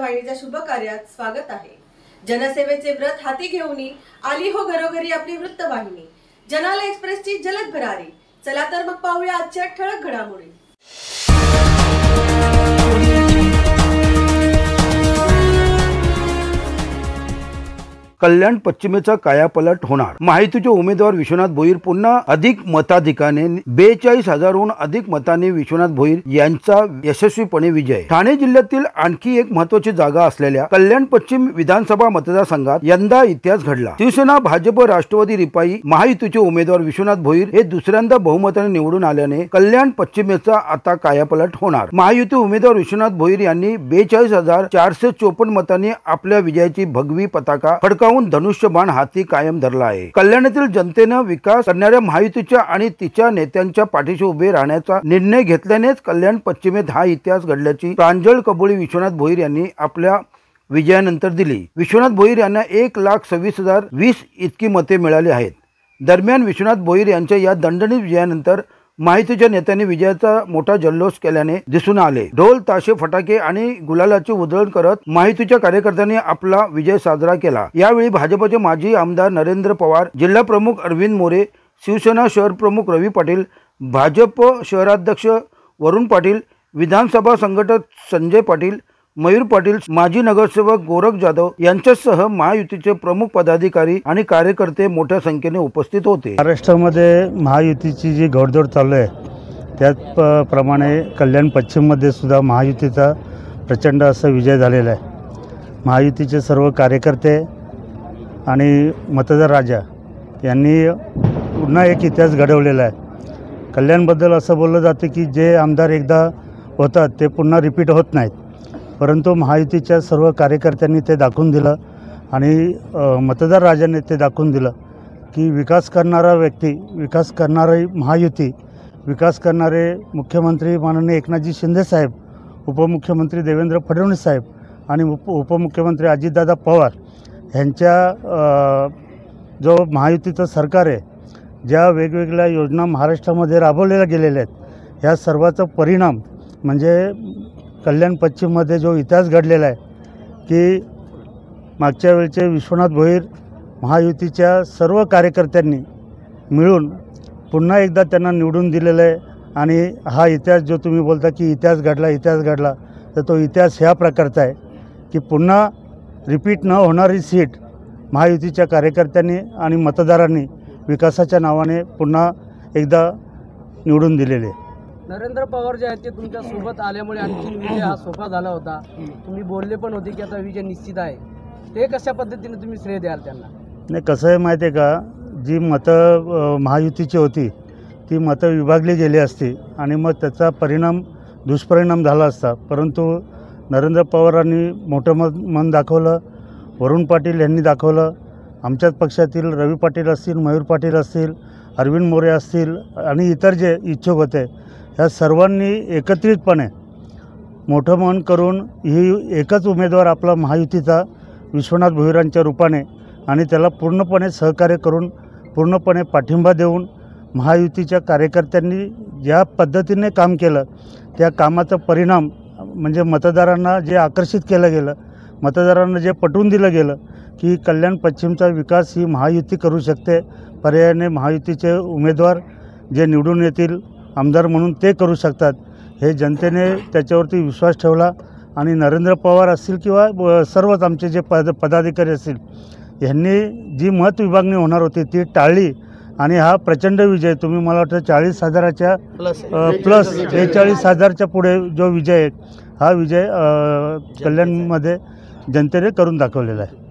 वृत्तवाहिनीच्या शुभ कार्यात स्वागत आहे। जनसेवेचे व्रत हाती घेऊन आली हो घरोघरी आपली वृत्तवाहिनी। जनाला एक्सप्रेसची जलद भरारी। चला तर मग पाहूया आजच्या ठळक घडामोडी। कल्याण पश्चिमेचा कायापालट होणार। महायुतीचे उमेदवार विश्वनाथ भोईर पुन्हा अधिक मताधिकाने 42,000हून अधिक मतांनी विश्वनाथ भोईर यांचा यशस्वीपणे विजय। ठाणे जिल्ह्यातील आणखी एक महत्त्वाची जागा असलेल्या कल्याण पश्चिम विधानसभा मतदारसंघात यंदा इतिहास घडला। शिवसेना, भाजप, राष्ट्रवादी, रिपाई महायुतीचे उमेदवार विश्वनाथ भोईर हे दुसऱ्यांदा बहुमताने निवडून आल्याने कल्याण पश्चिमेचा आता कायापालट होणार। महायुती उमेदवार विश्वनाथ भोईर यांनी 42,454 मतांनी आपल्या विजयाची भगवी पताका फडकावून धनुष्यबाण हाती कायम धरला आहे। कल्याणातील जनतेने विकास करणाऱ्या महायुतीच्या आणि तिच्या नेत्यांच्या पाठीशी उभे राहण्याचा निर्णय घेतल्यानेच कल्याण पश्चिमेत हा इतिहास घडल्याची प्रांजळ कबुली विश्वनाथ भोईर यांनी आपल्या विजयानंतर दिली। विश्वनाथ भोईर यांना 1,26,020 इतकी मते मिळाली आहेत। दरम्यान विश्वनाथ भोईर यांच्या या दणदणीत विजयानंतर महायुतीच्या नेत्यांनी विजयाचा मोठा जल्लोष केल्याने दिसून आले। ढोल, ताशे, फटाके आणि गुलालाची उधळण करत महायुतीच्या कार्यकर्त्यांनी आपला विजय साजरा केला। यावेळी भाजपचे माजी आमदार नरेंद्र पवार, जिल्हा प्रमुख अरविंद मोरे, शिवसेना शहर प्रमुख रवी पाटील, भाजप शहराध्यक्ष वरुण पाटील, विधानसभा संघटक संजय पाटील, मयूर पाटील, माजी नगरसेवक गोरख जाधव यांच्यासह महायुतीचे प्रमुख पदाधिकारी आणि कार्यकर्ते मोठ्या संख्येने उपस्थित होते। महाराष्ट्रामध्ये महायुतीची जी घोडदौड चालू आहे त्याप्रमाणे कल्याण पश्चिममध्ये सुद्धा महायुतीचा प्रचंड असा विजय झालेला आहे। महायुतीचे सर्व कार्यकर्ते आणि मतदार राजा यांनी पुन्हा एक इतिहास घडवलेला आहे। कल्याणबद्दल असं बोललं जातं की जे आमदार एकदा होतात ते पुन्हा रिपीट होत नाहीत, परंतु महायुतीच्या सर्व कार्यकर्त्यांनी ते दाखवून दिलं आणि मतदार राजाने ते दाखवून दिलं की विकास करणारा व्यक्ती, विकास करणारी महायुती, विकास करणारे मुख्यमंत्री माननीय एकनाथजी शिंदे साहेब, उपमुख्यमंत्री देवेंद्र फडणवीस साहेब आणि उपमुख्यमंत्री अजितदादा पवार यांच्या जो महायुतीचं सरकार आहे, ज्या वेगवेगळ्या योजना महाराष्ट्रामध्ये राबवलेल्या गेलेल्या आहेत, ह्या सर्वाचा परिणाम म्हणजे कल्याण पश्चिममध्ये जो इतिहास घडलेला आहे की मागच्या वेळचे विश्वनाथ भोईर महायुतीच्या सर्व कार्यकर्त्यांनी मिळून पुन्हा एकदा त्यांना निवडून दिलेलं आहे। आणि हा इतिहास जो तुम्ही बोलता की इतिहास घडला, तर तो इतिहास ह्या प्रकारचा आहे की पुन्हा रिपीट न होणारी सीट महायुतीच्या कार्यकर्त्यांनी आणि मतदारांनी विकासाच्या नावाने पुन्हा एकदा निवडून दिलेले आहे। नरेंद्र पवार जे आहेत ते तुमच्या सोबत आल्यामुळे आणखी विजय हा सोपा झाला होता। तुम्ही बोलले पण होते की आता विजय निश्चित आहे, ते कशा पद्धतीने तुम्ही श्रेय द्याल त्यांना? नाही, कसं आहे माहिती आहे का, जी मतं महायुतीची होती ती मतं विभागली गेली असती आणि मग त्याचा दुष्परिणाम झाला असता, परंतु नरेंद्र पवारांनी मोठं मन दाखवलं, वरुण पाटील यांनी दाखवलं, आमच्याच पक्षातील रवी पाटील असतील, मयूर पाटील असतील, अरविंद मोरे असतील आणि इतर जे इच्छुक होते ह्या सर्वांनी एकत्रितपणे मोठं मन करून ही एकच उमेदवार आपला महायुतीचा विश्वनाथ भोईरांच्या रूपाने आणि त्याला पूर्णपणे सहकार्य करून पूर्णपणे पाठिंबा देऊन महायुतीच्या कार्यकर्त्यांनी ज्या पद्धतीने काम केलं त्या कामाचा परिणाम म्हणजे मतदारांना जे आकर्षित केलं गेलं, मतदारांना जे पटवून दिलं गेलं की कल्याण पश्चिमचा विकास ही महायुती करू शकते, पर्यायाने महायुतीचे उमेदवार जे निवडून येतील आमदार म्हणून ते करू शकतात, हे जनतेने त्याच्यावरती विश्वास ठेवला। आणि नरेंद्र पवार असतील किंवा सर्वच आमचे जे पदाधिकारी असतील यांनी जी मत विभागणी होणार होती ती टाळली आणि हा प्रचंड विजय, तुम्ही मला वाटतं 40,000च्या प्लस 42,000च्या पुढे जो विजय आहे हा विजय कल्याणमध्ये जनतेने करून दाखवलेला आहे।